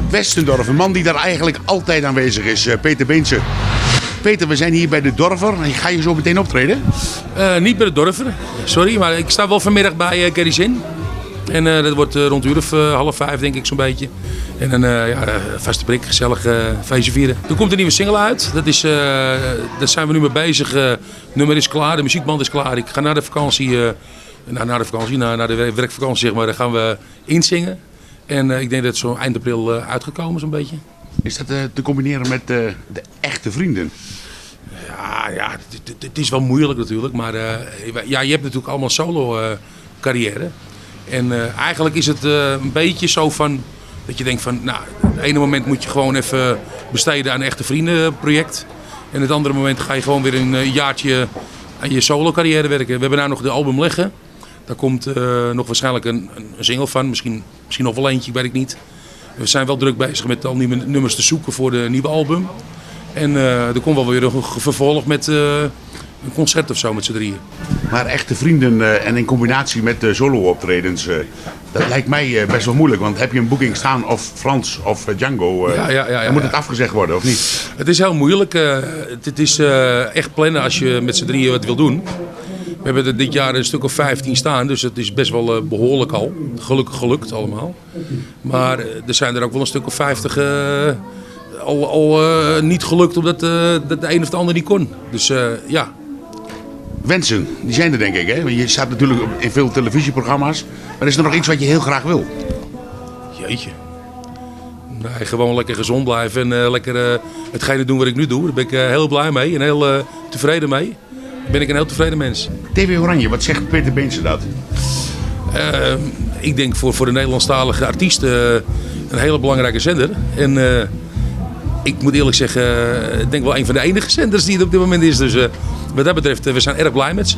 Westendorf, een man die daar eigenlijk altijd aanwezig is, Peter Beense. Peter, we zijn hier bij de Dorver. Ga je zo meteen optreden? Niet bij de Dorver, sorry, maar ik sta wel vanmiddag bij Gerry Zin. En dat wordt rond de uur of 4:30 denk ik zo'n beetje. En een vaste prik, gezellig feestje vieren. Er komt een nieuwe single uit, daar zijn we nu mee bezig. Het nummer is klaar, de muziekband is klaar. Ik ga na de vakantie, na de werkvakantie zeg maar, daar gaan we inzingen. En ik denk dat het zo eind april uitgekomen zo'n beetje. Is dat te combineren met de echte vrienden? Ja, het is wel moeilijk natuurlijk, maar je hebt natuurlijk allemaal solo carrière. En eigenlijk is het een beetje zo van dat je denkt van, nou, het ene moment moet je gewoon even besteden aan een echte vriendenproject. En het andere moment ga je gewoon weer een jaartje aan je solo carrière werken. We hebben nou nog de album liggen. Daar komt nog waarschijnlijk een single van, misschien nog wel eentje, weet ik niet. We zijn wel druk bezig met al nieuwe nummers te zoeken voor de nieuwe album. En er komt wel weer een vervolg met een concert of zo met z'n drieën. Maar echte vrienden en in combinatie met solo-optredens, dat lijkt mij best wel moeilijk. Want heb je een boeking staan of Frans of Django, dan moet het afgezegd worden, of niet? Het is heel moeilijk. Het is echt plannen als je met z'n drieën wat wil doen. We hebben er dit jaar een stuk of 15 staan, dus het is best wel behoorlijk al. Gelukkig gelukt allemaal. Maar er zijn er ook wel een stuk of 50 al niet gelukt omdat de een of de ander niet kon. Dus ja. Wensen, die zijn er denk ik, hè? Je staat natuurlijk in veel televisieprogramma's. Maar is er nog iets wat je heel graag wil? Jeetje. Nee, gewoon lekker gezond blijven en lekker hetgene doen wat ik nu doe. Daar ben ik heel blij mee en heel tevreden mee. Ben ik een heel tevreden mens. TV Oranje, wat zegt Peter Beense dat? Ik denk voor de Nederlandstalige artiesten een hele belangrijke zender. En ik moet eerlijk zeggen, ik denk wel een van de enige zenders die het op dit moment is. Dus wat dat betreft, we zijn erg blij met ze.